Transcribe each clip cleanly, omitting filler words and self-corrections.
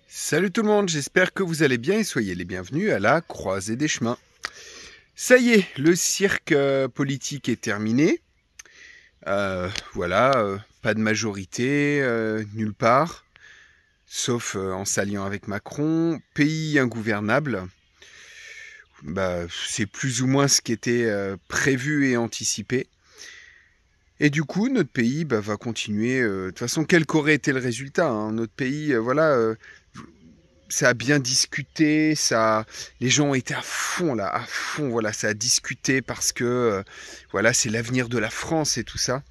Salut tout le monde, j'espère que vous allez bien et soyez les bienvenus à la croisée des chemins. Ça y est, le cirque politique est terminé. Pas de majorité nulle part, sauf en s'alliant avec Macron. Pays ingouvernable. C'est plus ou moins ce qui était prévu et anticipé. Et du coup, notre pays va continuer. De toute façon, quel qu'aurait été le résultat, hein, notre pays, ça a bien discuté, les gens ont été à fond là, à fond. Voilà, ça a discuté parce que c'est l'avenir de la France et tout ça.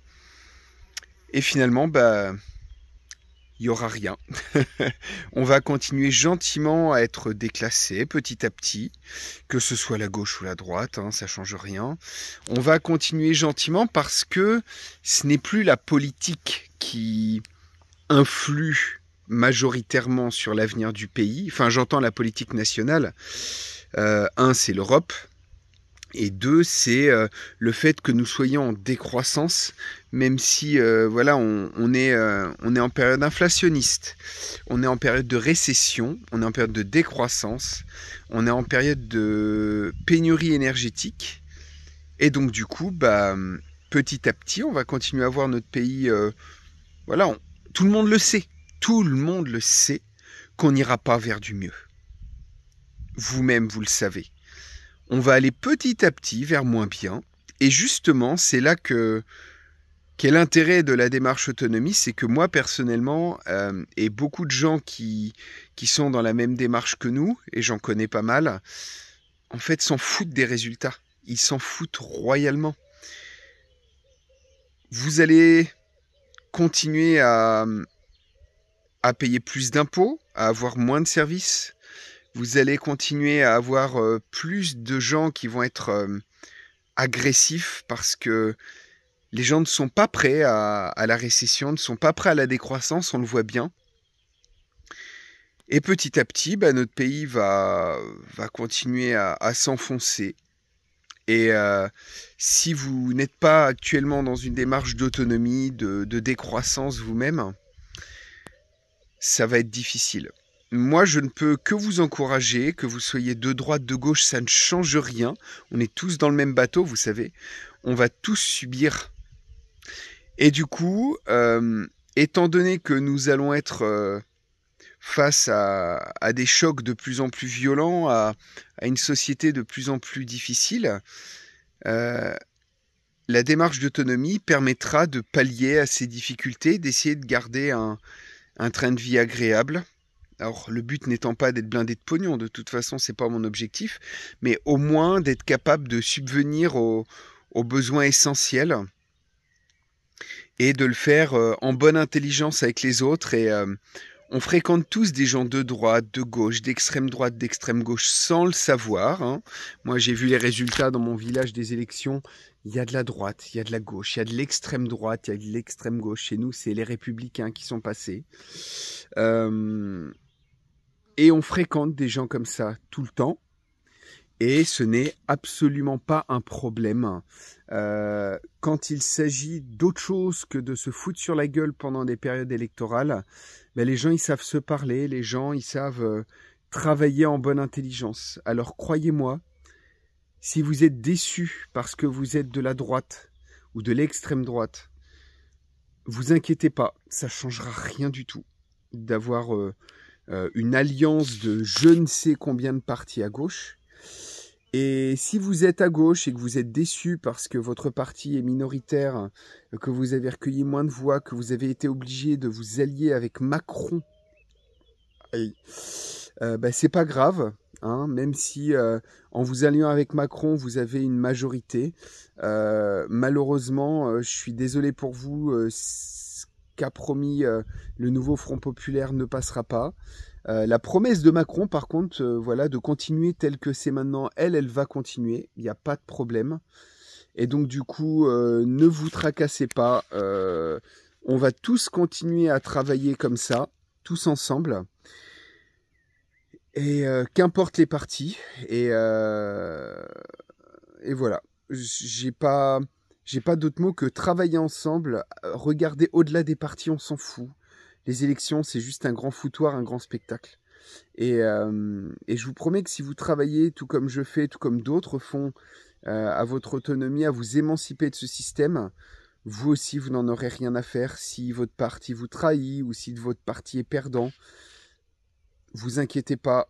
Et finalement, il y aura rien. On va continuer gentiment à être déclassé petit à petit, que ce soit la gauche ou la droite, hein, ça change rien. On va continuer gentiment parce que ce n'est plus la politique qui influe majoritairement sur l'avenir du pays. Enfin, j'entends la politique nationale. Un, c'est l'Europe. Et deux, c'est le fait que nous soyons en décroissance, même si on est en période inflationniste, on est en période de récession, on est en période de décroissance, on est en période de pénurie énergétique. Et donc du coup, petit à petit, on va continuer à voir notre pays. Tout le monde le sait. Tout le monde le sait qu'on n'ira pas vers du mieux. Vous-même, vous le savez. On va aller petit à petit vers moins bien. Et justement, c'est là qu'est l'intérêt de la démarche autonomie, c'est que moi, personnellement, et beaucoup de gens qui sont dans la même démarche que nous, et j'en connais pas mal, en fait, s'en foutent des résultats. Ils s'en foutent royalement. Vous allez continuer à payer plus d'impôts, à avoir moins de services. Vous allez continuer à avoir plus de gens qui vont être agressifs parce que les gens ne sont pas prêts à la récession, ne sont pas prêts à la décroissance, on le voit bien. Et petit à petit, notre pays va continuer à s'enfoncer. Et si vous n'êtes pas actuellement dans une démarche d'autonomie, de décroissance vous-même, ça va être difficile. Moi, je ne peux que vous encourager, que vous soyez de droite, de gauche, ça ne change rien. On est tous dans le même bateau, vous savez. On va tous subir. Et du coup, étant donné que nous allons être face à des chocs de plus en plus violents, à une société de plus en plus difficile, la démarche d'autonomie permettra de pallier à ces difficultés, d'essayer de garder un train de vie agréable. Alors, le but n'étant pas d'être blindé de pognon, de toute façon, c'est pas mon objectif, mais au moins d'être capable de subvenir aux besoins essentiels et de le faire en bonne intelligence avec les autres. Et on fréquente tous des gens de droite, de gauche, d'extrême droite, d'extrême gauche, sans le savoir, hein. Moi, j'ai vu les résultats dans mon village des élections. Il y a de la droite, il y a de la gauche, il y a de l'extrême droite, il y a de l'extrême gauche. Chez nous, c'est les républicains qui sont passés. Et on fréquente des gens comme ça tout le temps. Et ce n'est absolument pas un problème. Quand il s'agit d'autre chose que de se foutre sur la gueule pendant des périodes électorales, les gens, ils savent se parler, les gens, ils savent travailler en bonne intelligence. Alors croyez-moi, si vous êtes déçus parce que vous êtes de la droite ou de l'extrême droite, vous inquiétez pas, ça changera rien du tout d'avoir une alliance de je ne sais combien de partis à gauche. Et si vous êtes à gauche et que vous êtes déçu parce que votre parti est minoritaire, que vous avez recueilli moins de voix, que vous avez été obligé de vous allier avec Macron, c'est pas grave, hein, même si en vous alliant avec Macron, vous avez une majorité. Malheureusement, je suis désolé pour vous, ce qu'a promis le nouveau Front Populaire ne passera pas. La promesse de Macron, par contre, de continuer tel que c'est maintenant, elle va continuer. Il n'y a pas de problème. Et donc, du coup, ne vous tracassez pas. On va tous continuer à travailler comme ça, tous ensemble. Et qu'importe les partis. Et voilà. J'ai pas d'autre mot que travailler ensemble. Regarder au-delà des partis, on s'en fout. Les élections, c'est juste un grand foutoir, un grand spectacle. Et je vous promets que si vous travaillez tout comme je fais, tout comme d'autres font, à votre autonomie, à vous émanciper de ce système, vous aussi, vous n'en aurez rien à faire si votre parti vous trahit ou si votre parti est perdant. Vous inquiétez pas,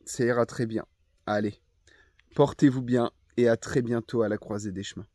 ça ira très bien. Allez, portez-vous bien et à très bientôt à la croisée des chemins.